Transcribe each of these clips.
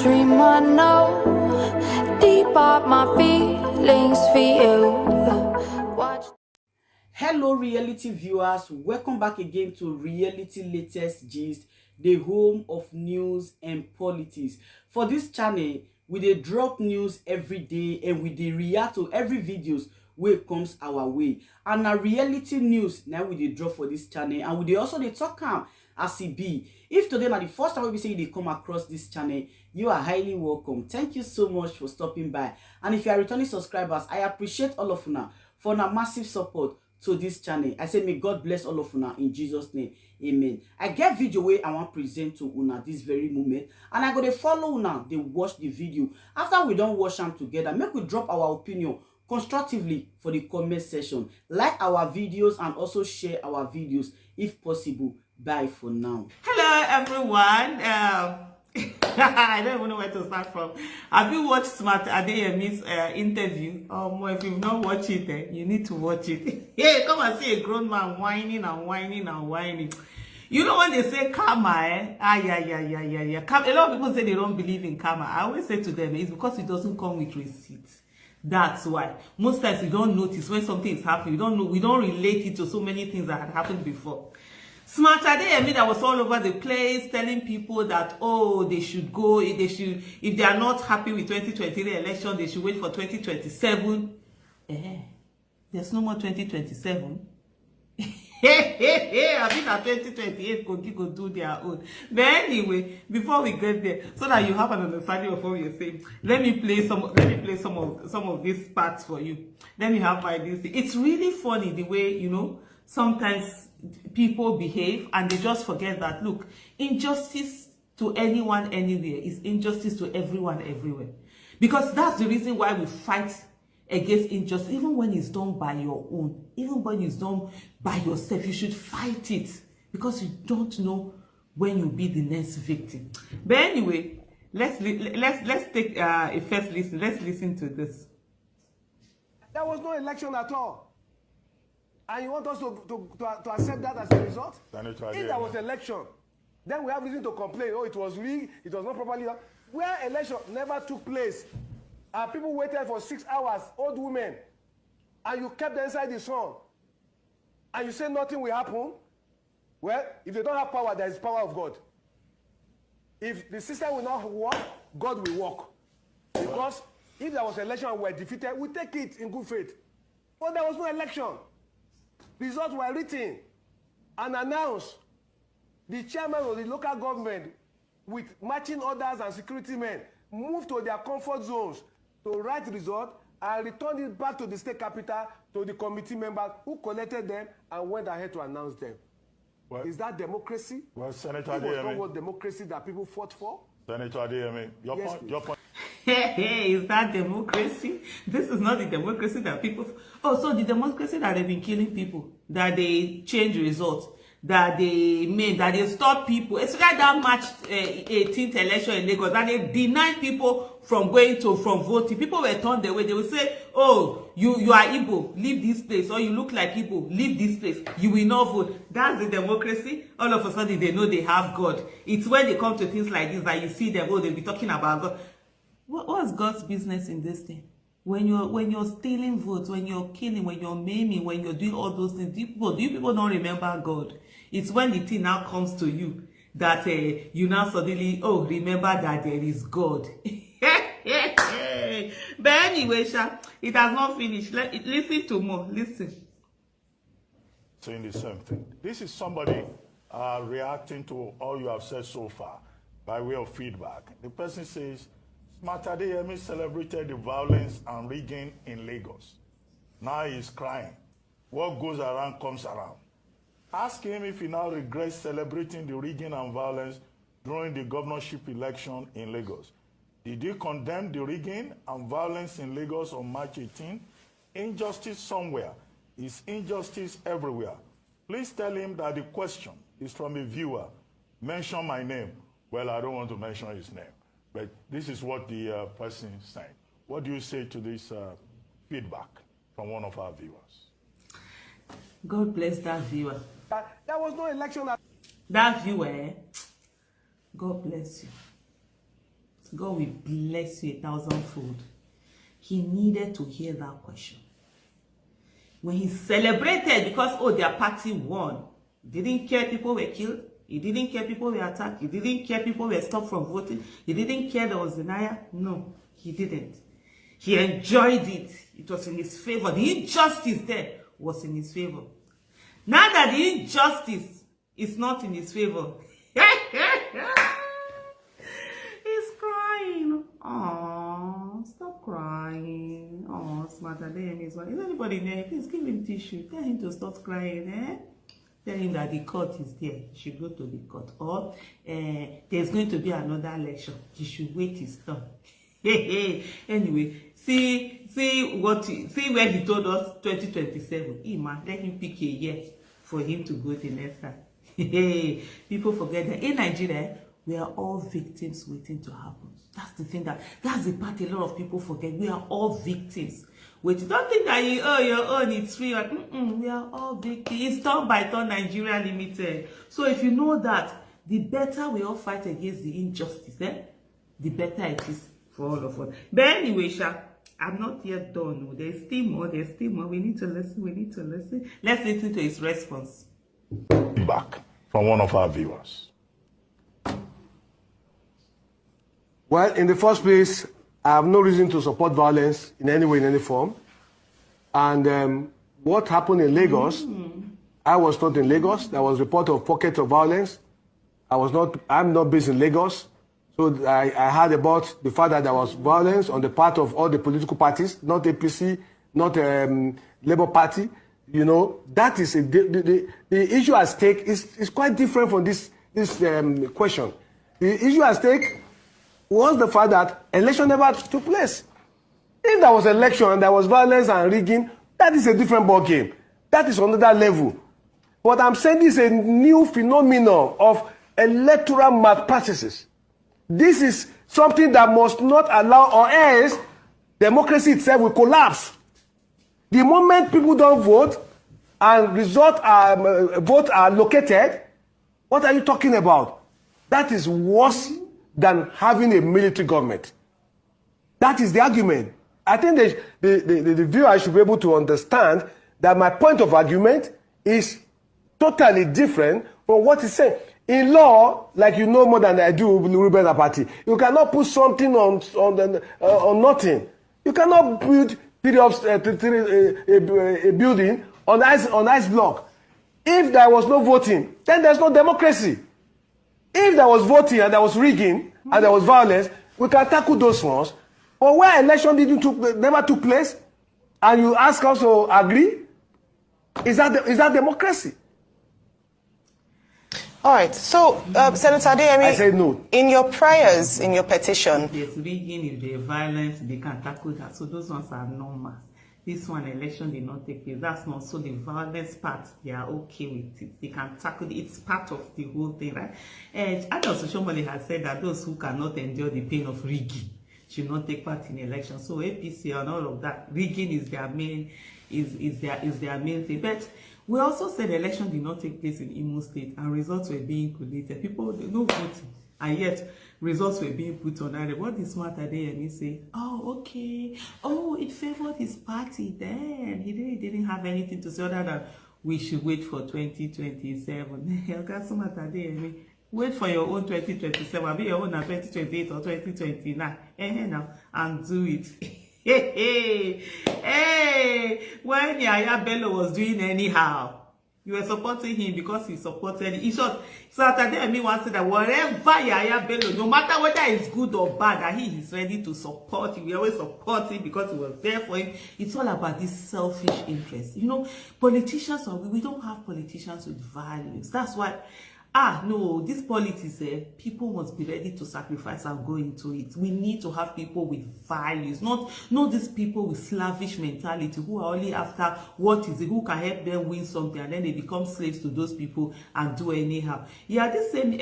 dream I know. Deep up my feelings for you. Watch. Hello reality viewers, welcome back again to Reality Latest Gist, the home of news and politics. For this channel, we dey drop news every day and we dey react to every videos wey comes our way. And na reality news now we dey drop for this channel, and we dey also dey talk am as e be. If today na the first time we say you dey come across this channel, you are highly welcome. Thank you so much for stopping by. And if you are returning subscribers, I appreciate all of una for una massive support to this channel. I say may God bless all of una in Jesus name. Amen. I get video where I want present to una this very moment, and I go to follow una, they watch the video. After we don't watch them together, make we drop our opinion constructively for the comment section. Like our videos and also share our videos if possible. Bye for now. Hello everyone. I don't even know where to start from. Have you watched Smart Adeyemi's interview? If you've not watched it, you need to watch it. Hey, come and see a grown man whining and whining and whining. You know when they say karma, yeah. A lot of people say they don't believe in karma. I always say to them, it's because it doesn't come with receipts. That's why. Most times you don't notice when something is happening. We don't relate it to so many things that had happened before. Smart Adeyemi that was all over the place telling people that, oh, they should go, if they are not happy with 2023 election, they should wait for 2027. There's no more 2027. I think that 2028 go do their own. But anyway, before we get there, so that you have an understanding of what we're saying, let me play some of these parts for you. Let me have my this. It's really funny the way, you know, sometimes people behave and they just forget that, look, injustice to anyone anywhere is injustice to everyone everywhere. Because that's the reason why we fight against injustice. Even when it's done by your own, even when it's done by yourself, you should fight it, because you don't know when you'll be the next victim. But anyway, let's take a first listen. Let's listen to this. There was no election at all. And you want us to accept that as a result? If there was election, then we have reason to complain. Oh, it was rigged, it was not properly done. Where election never took place, and people waited for 6 hours, old women, and you kept them inside the sun, and you say nothing will happen? Well, if they don't have power, there is power of God. If the system will not work, God will work. Because if there was election and we were defeated, we take it in good faith. But there was no election. Results were written and announced. The chairman of the local government, with matching orders and security men, moved to their comfort zones to write the result and return it back to the state capital to the committee members who collected them and went ahead to announce them. Well, is that democracy? Well, Senator Adeyemi, it was not what democracy that people fought for? Senator Adeyemi, your point. Hey, is that democracy? This is not the democracy that people... Oh, so the democracy that they've been killing people, that they change results, that they stop people. It's like that March 18th election in Lagos, that they deny people from voting. People were turned away. They would say, oh, you are Igbo, leave this place. Or you look like Igbo, leave this place. You will not vote. That's the democracy. All of a sudden, they know they have God. It's when they come to things like this that you see them, oh, they'll be talking about God. What's God's business in this thing? When you're stealing votes, when you're killing, when you're maiming, when you're doing all those things, do you people don't remember God? It's when the thing now comes to you that you now suddenly, oh, remember that there is God. But anyway, it has not finished. Listen to more. Listen. Saying the same thing. This is somebody reacting to all you have said so far by way of feedback. The person says, Smart Adeyemi celebrated the violence and rigging in Lagos. Now he's crying. What goes around comes around. Ask him if he now regrets celebrating the rigging and violence during the governorship election in Lagos. Did he condemn the rigging and violence in Lagos on March 18? Injustice somewhere is injustice everywhere. Please tell him that the question is from a viewer. Mention my name. Well, I don't want to mention his name. But this is what the person is saying. What do you say to this feedback from one of our viewers? God bless that viewer. There was no election. That viewer, God bless you. God will bless you 1,000-fold. He needed to hear that question. When he celebrated because, oh, their party won, he didn't care people were killed. He didn't care people were attacked. He didn't care people were stopped from voting. He didn't care there was denial. No, he didn't. He enjoyed it. It was in his favor. The injustice there was in his favor. Now that the injustice is not in his favor, he's crying. Oh, stop crying. Oh, smarter than is anybody there? Please give him tissue. Tell him to stop crying, eh? Tell him that the court is there. He should go to the court. Or there's going to be another election. He should wait his turn. Anyway, see where he told us 2027. Man, let him pick a year for him to go the next time. People forget that in Nigeria, we are all victims waiting to happen. That's the thing that's the part a lot of people forget. We are all victims. Wait, don't think that your own it's free. We are all victims. It's turn by turn Nigeria Limited. So if you know that, the better we all fight against the injustice, the better it is for all of us. But anyway, I'm not yet done. No. There's still more. We need to listen. Let's listen to his response. Back from one of our viewers. Well, in the first place, I have no reason to support violence in any way, in any form. And what happened in Lagos, I was not in Lagos. There was a report of pockets of violence. I'm not based in Lagos. So I heard about the fact that there was violence on the part of all the political parties, not APC, not Labour Party. You know, that is the issue at stake is quite different from this question. The issue at stake was the fact that election never took place. If there was election and there was violence and rigging, that is a different ballgame. That is another level. What I'm saying is a new phenomenon of electoral malpractices. This is something that must not allow, or else democracy itself will collapse. The moment people don't vote and votes are located, what are you talking about? That is worse than having a military government. That is the argument. I think the viewer should be able to understand that my point of argument is totally different from what he's saying. In law, like you know more than I do, Ruben Party, you cannot put something on nothing. You cannot build a building on ice block. If there was no voting, then there's no democracy. If there was voting and there was rigging and there was violence, we can tackle those ones. But where election never took place, and you ask us to agree, is that democracy? All right. So, Senator Adeyemi, I say no. In your prayers, in your petition, If there's rigging, if there's violence, they can tackle that. So those ones are normal. This one, election did not take place. That's not. So the violence part, they are okay with it. They can tackle it. It's part of the whole thing, right? And Adolfo Shomole has said that those who cannot endure the pain of rigging should not take part in elections. So APC and all of that, rigging is their main their main thing. But we also said the election did not take place in Imo State and results were being collated. People no voting, and yet results were being put on. And what is smart today? And he say, oh, okay, oh, it favored his party. Then he didn't have anything to say other than we should wait for 2027. Wait for your own 2027. Be your own 2028 or 2029. Now and do it. Hey, when Yaya Bello was doing anyhow, you were supporting him because he supported it. In short, Saturday me wants to say that whatever Yaya Bello, no matter whether it's good or bad, that he is ready to support him. We always support him because he was there for him. It's all about this selfish interest. You know, politicians, we don't have politicians with values. That's why. No, this politics, people must be ready to sacrifice and go into it. We need to have people with values, not these people with slavish mentality who are only after what is it, who can help them win something, and then they become slaves to those people and do anyhow. Yeah, this same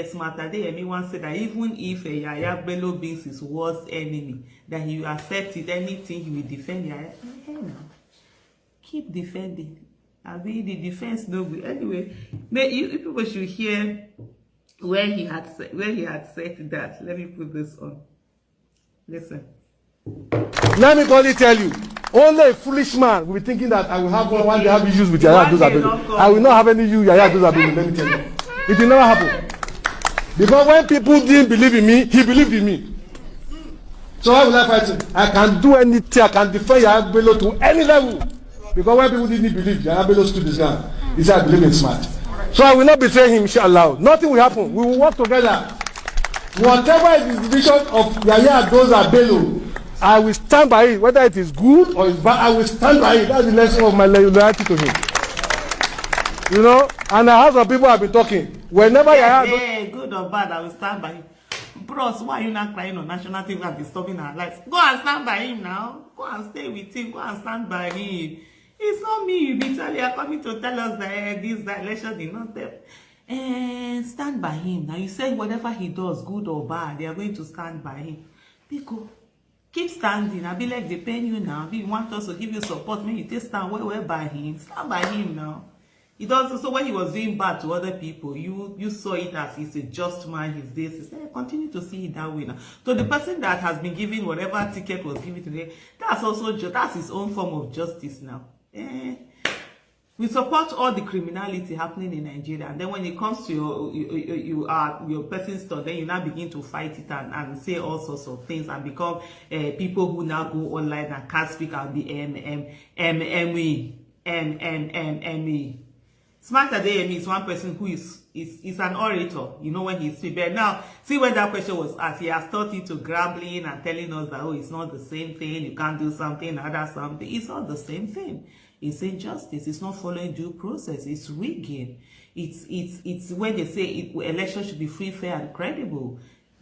Smarter Day, everyone said that even if Yaya Bello being his worst enemy, that he will accept it, anything he will defend Yaya. Keep defending. I mean, the defense no good. Anyway, you people should hear where he had said that. Let me put this on. Listen. Let me only tell you, only a foolish man will be thinking that I will have one day have issues with Yaya Adoza. I will not have any issue with Yaya Adoza. Let me tell you, it will never happen. Because when people didn't believe in me, he believed in me. So why will I fight him? I can do anything. I can defend Yaya Bello to any level. Because when people didn't believe, Yaya Bello stood his ground. He said, I believe in smart. So I will not betray him, inshallah. Nothing will happen. We will work together. Whatever is the vision of Yaya Adoza Bello, I will stand by it. Whether it is good or it's bad, I will stand by it. That's the lesson of my loyalty to him. You know? And I have some people have been talking. Whenever Yaya good or bad, I will stand by him. Bros, why are you not crying on national TV and disturbing our lives? Go and stand by him now. Go and stay with him. Go and stand by him. It's not me. You literally are coming to tell us that this election did not help. And stand by him. Now you say whatever he does, good or bad, they are going to stand by him. Because keep standing. I'll be like, they paying you now. If you want us to give you support, maybe you take stand where by him. Stand by him now. He does so when he was doing bad to other people, you saw it as he's a just man, he's this, he's that. Continue to see it that way now. So the person that has been given whatever ticket was given today, that's also that's his own form of justice now. We support all the criminality happening in Nigeria, and then when it comes to your person's stuff, then you now begin to fight it and say all sorts of things and become people who now go online and can't speak and be ME. Smart Adeyemi is one person who is an orator, you know, when he speaks. But now, see when that question was asked, he has taught you to grappling and telling us that, oh, it's not the same thing, you can't do something, other something. It's not the same thing. It's injustice. It's not following due process. It's rigging. It's when they say elections should be free, fair, and credible.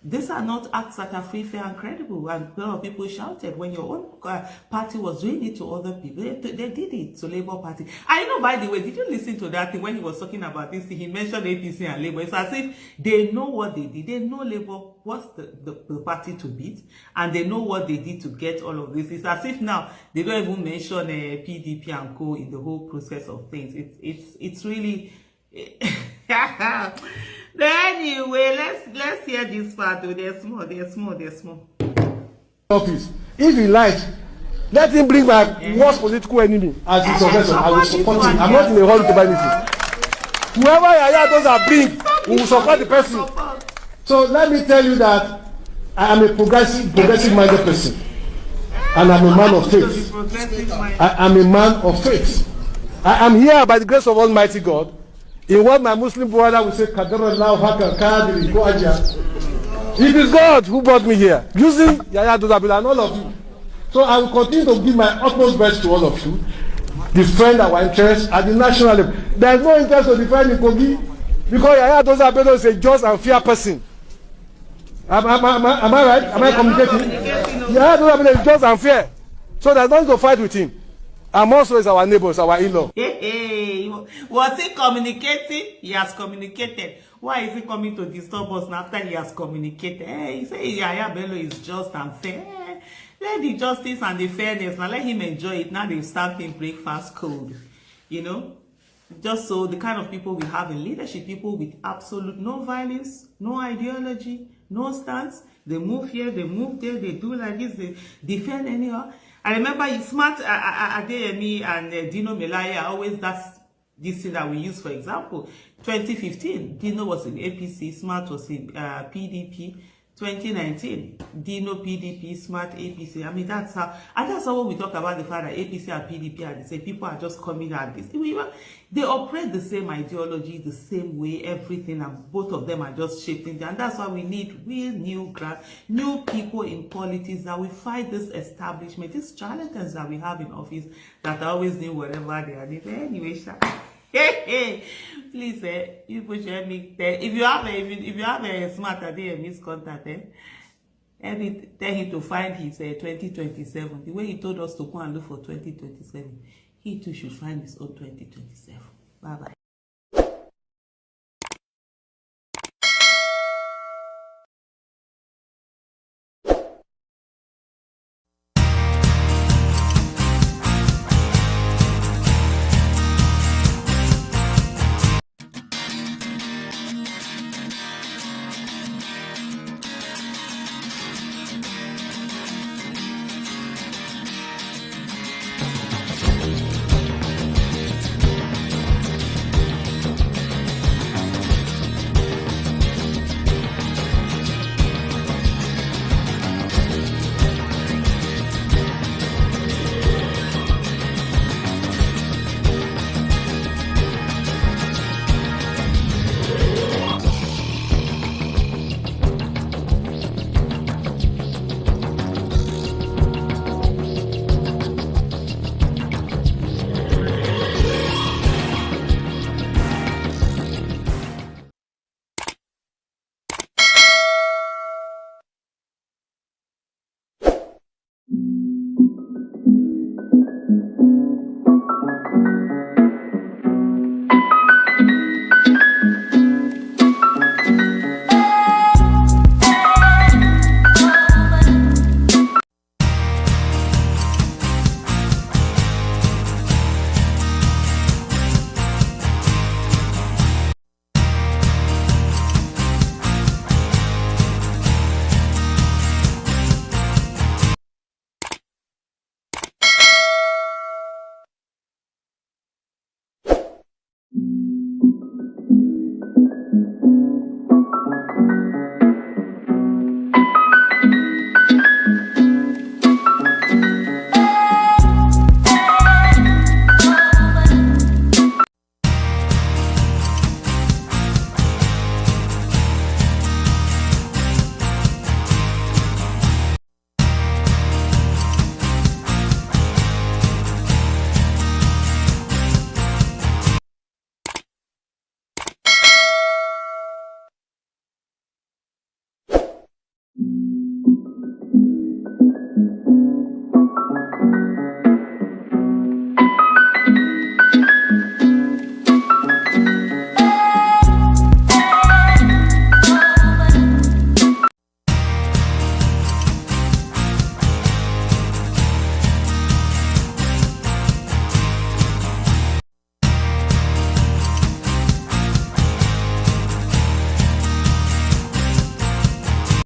These are not acts that are free, fair, and credible. And a lot of people shouted when your own party was doing it to other people. They did it to Labour Party. I know, by the way, did you listen to that thing when he was talking about this thing? He mentioned APC and Labour. It's as if they know what they did. They know Labour was the party to beat, and they know what they did to get all of this. It's as if now they don't even mention PDP and co in the whole process of things. It's really. Anyway, let's hear this part. They're small. Office. If he likes, let him bring my worst political enemy as his successor. I will support him. I'm not in a hurry to buy anything. Whoever Yaya Adoza bring, we will support the person. So let me tell you that I am a progressive-minded person, and I'm a man of faith. I am a man of faith. I am here by the grace of Almighty God. In what my Muslim brother will say, it is God who brought me here, using Yaya Adoza and all of you. So I will continue to give my utmost best to all of you, defend our interests at the national level. There is no interest to defend Kogi, because Yaya Adoza is a just and fair person. Am I right? Am I communicating? Yaya Adoza is just and fair. So there's nothing to fight with him. And also is our neighbors, our in-law. Was he communicating? He has communicated. Why is he coming to disturb us after he has communicated? He said Yaya Bello is just and fair. Let the justice and the fairness, now let him enjoy it. Now they've stamped him breakfast code. You know? Just so the kind of people we have in leadership, people with absolute no values, no ideology, no stance. They move here, they move there, they do like this, they defend anyhow. I remember Smart Adeyemi and Dino Melaya always this thing that we use, for example. 2015, Dino was in APC, Smart was in PDP. 2019, Dino PDP, Smart APC. I mean, that's how when we talk about the fact that APC and PDP are the same. People are just coming at this. They operate the same ideology, the same way, everything, and both of them are just shifting. And that's why we need real new people in politics that will fight this establishment, these charlatans that we have in office that always do whatever they are doing. Anyway, hey, please, you push me. If you have a Smart Adeyemi's contact, tell him to find his 2027. The way he told us to go and look for 2027, he too should find his own 2027. Bye bye.